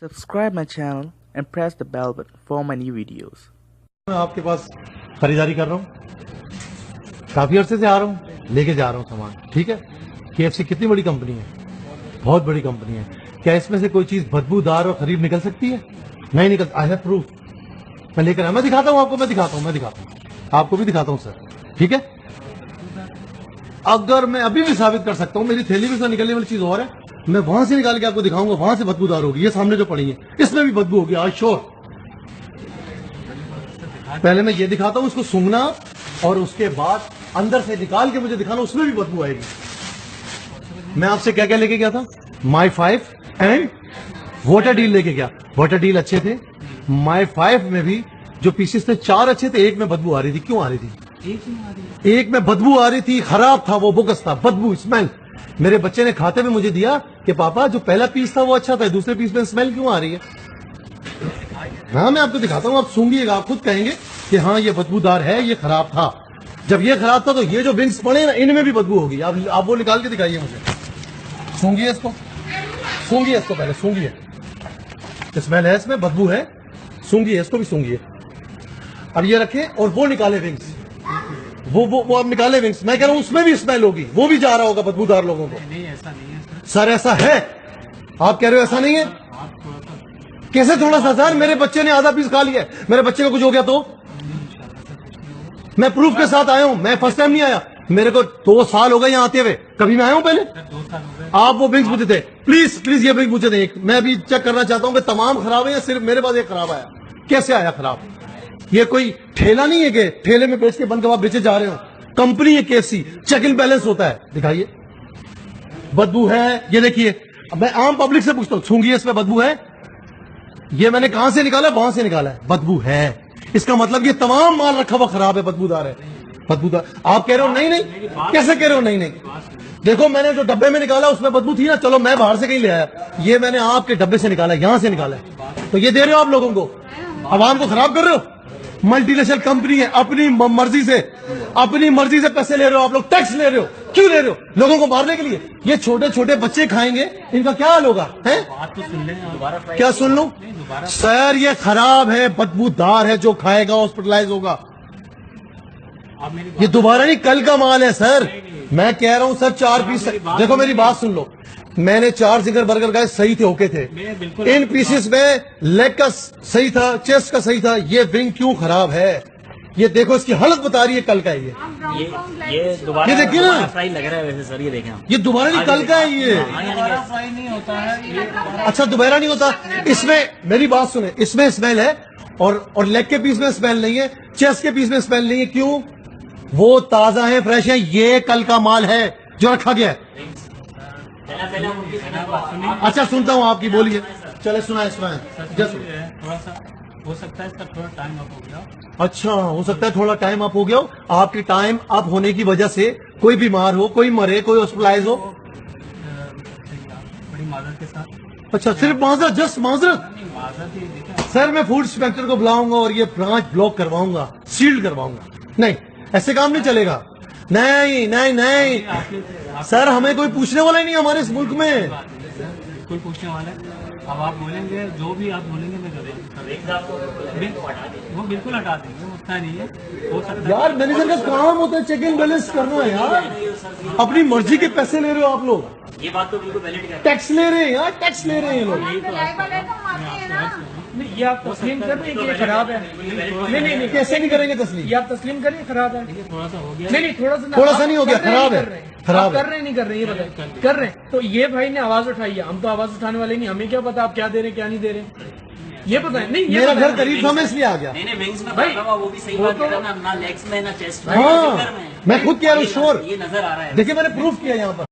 Subscribe my channel and press the bell button for my new videos. मैं आपके पास खरीदारी कर रहा हूँ, काफी अरसे से आ रहा हूँ, लेके जा रहा हूँ सामान। ठीक है, KFC कितनी बड़ी कंपनी है, बहुत बड़ी कंपनी है। क्या इसमें से कोई चीज बदबूदार और खरीब निकल सकती है? नहीं निकल। I have proof. मैं लेकर आया, मैं दिखाता हूँ आपको, मैं दिखाता हूँ आपको भी दिखाता हूँ सर। ठीक है, अगर मैं अभी भी साबित कर सकता हूँ, मेरी थैली में से निकलने वाली चीज और है, मैं वहां से निकाल के आपको दिखाऊंगा, वहां से बदबूदार होगी। ये सामने जो पड़ी है इसमें भी बदबू होगी, आज श्योर। पहले मैं ये दिखाता हूं, उसको सूंघना और उसके बाद अंदर से निकाल के मुझे दिखाना, उसमें भी बदबू आएगी। मैं आपसे क्या क्या लेके गया था? माई 5 एंड वाटर डील लेके गया। वाटर डील अच्छे थे, माई 5 में भी जो पीसेस थे 4 अच्छे थे, एक में बदबू आ रही थी। क्यों आ रही थी? एक में बदबू आ रही थी, खराब था, वो बोगस था, बदबू, स्मेल। मेरे बच्चे ने खाते में मुझे दिया कि पापा जो पहला पीस था वो अच्छा था, दूसरे पीस में स्मेल क्यों आ रही है? हाँ, मैं आपको दिखाता हूँ, आप सूंघिएगा, आप खुद कहेंगे कि हाँ ये बदबूदार है, ये खराब था। जब ये खराब था तो ये जो विंग्स पड़े ना, इनमें भी बदबू होगी। आप वो निकाल के दिखाइए मुझे। सूंघिए इसको, सूंघिए इसको, पहले सूंघिए। स्मेल है इसमें, बदबू है, सूंघिए इसको भी, सूंघिए। अब ये रखें और वो निकाले विंग्स, वो अब निकाले विंग्स। मैं कह रहा हूं उसमें भी स्मेल होगी, वो भी जा रहा होगा बदबूदार लोगों को। नहीं, ऐसा नहीं है सर, ऐसा है। आप कह रहे हो ऐसा नहीं है? आप थोड़ा सा कैसे थोड़ा सा सर? मेरे बच्चे ने आधा पीस खा लिया, मेरे बच्चे को कुछ हो गया तो? मैं प्रूफ के साथ आया हूं, मैं फर्स्ट टाइम नहीं आया, मेरे को 2 साल हो गए यहाँ आते हुए। कभी मैं आया हूं पहले? 2 साल हो गए। आप वो विंग्स मुझे थे, प्लीज ये विंग मुझे दें। मैं अभी चेक करना चाहता हूं कि तमाम खराब है या सिर्फ मेरे पास एक खराब आया। कैसे आया खराब? ये कोई ठेला नहीं है कि ठेले में बेच के बंद कबाब बेचे जा रहे हो। कंपनी है KFC, चेक इन बैलेंस होता है। दिखाइए, बदबू है, ये देखिए। अब मैं आम पब्लिक से पूछता हूं, सूंघिए, इसमें बदबू है? ये मैंने कहां से निकाला? वहां से निकाला है, बदबू है। इसका मतलब ये तमाम माल रखा हुआ खराब है, बदबूदार है, बदबूदार। आप कह रहे हो नहीं नहीं, कैसे कह रहे हो नहीं नहीं? देखो, मैंने जो डब्बे में निकाला उसमें बदबू थी ना, चलो मैं बाहर से कहीं ले आया, ये मैंने आपके डब्बे से निकाला, यहां से निकाला है, तो ये दे रहे हो आप लोगों को, आवाम को खराब कर रहे हो। मल्टीनेशनल कंपनी है, अपनी मर्जी से पैसे ले रहे हो आप लोग, टैक्स ले रहे हो। क्यों ले रहे हो? लोगों को मारने के लिए। ये छोटे छोटे बच्चे खाएंगे, इनका क्या हाल होगा? है बात तो सुन लें, दोबारा ट्राई क्या सुन लूं? दोबारा। सर, ये खराब है, बदबूदार है, जो खाएगा हॉस्पिटलाइज होगा। आप मेरी ये दोबारा नहीं, कल का माल है सर। मैं कह रहा हूं सर, 4 पीस। देखो मेरी बात सुन लो, मैंने 4 जिगर बर्गर खाए, सही थे, ओके थे। बिल्कुल इन पीसेस में लेग का सही था, चेस्ट का सही था, ये विंग क्यों खराब है? ये देखो, इसकी हालत बता रही है कल का है ये दोबारा ये देखिए ना, फ्राई लग रहा है वैसे सर, ये देखें आप। ये दोबारा नहीं, कल का है ये। दोबारा फ्राई नहीं होता है ये। अच्छा, दोबारा नहीं होता। इसमें मेरी बात सुने, इसमें स्मेल है और लेग के पीस में स्मेल नहीं है, चेस्ट के पीस में स्मेल नहीं है। क्यों? वो ताजा है, फ्रेश है, ये कल का माल है जो रखा गया है। अच्छा, सुनता हूँ आपकी, बोलिए। चले, सुनाए थोड़ा सा हो सकता है इसका थोड़ा टाइम अप हो गया। अच्छा, हो सकता है थोड़ा टाइम अप हो गया हो। आपके टाइम अप होने की वजह से कोई बीमार हो, कोई मरे, कोई हॉस्पिटलाइज हो। बड़ी माजरत के साथ। अच्छा, सिर्फ माजरत, जस्ट माजरत। नहीं, माजरत ही देखिए। सर, मैं फूड इंस्पेक्टर को बुलाऊंगा और ये ब्रांच ब्लॉक करवाऊंगा, सील्ड करवाऊंगा। नहीं, ऐसे काम नहीं चलेगा। नहीं नहीं नहीं सर, हमें कोई पूछने वाला ही नहीं हमारे इस मुल्क में। कोई पूछने वाला है? अब आप बोलेंगे, जो भी आप बोलेंगे मैं करेंगे। वो बिल्कुल हटा देंगे, उतना नहीं है। हो सकता है यार, मैनेजर का काम होता है चेक इन बैलेंस करना है यार। अपनी मर्जी के पैसे ले रहे हो आप लोग, ये बात तो बिल्कुल वैलिड है। टैक्स ले रहे हैं यार, टैक्स ले रहे हैं लोग। नहीं, ये आप तस्लीम कर रहे हैं कि ये खराब है? नहीं नहीं नहीं, कैसे नहीं करेंगे तस्लीम? ये आप तस्लीम करिए खराब है। थोड़ा सा हो गया। नहीं नहीं, थोड़ा सा नहीं हो गया, खराब है, खराब है। कर रहे हैं नहीं कर रहे, ये बताइए। कर रहे हैं तो ये भाई ने आवाज उठाई है, हम तो आवाज उठाने वाले नहीं, हमें क्या पता आप क्या दे रहे हैं क्या नहीं दे रहे, ये बताएं। नहीं, ये मेरा बताएं। घर करीब था, मैं इसलिए आ गया। नहीं विंग्स में भाई, पका हुआ, वो भी सही वो बात तो- कर रहा ना लेग्स में ना चेस्ट में, हाँ, जिगर में। मैं खुद कह रहा हूँ, श्योर। ये नजर आ रहा है। देखिए, मैंने प्रूफ किया यहाँ पर।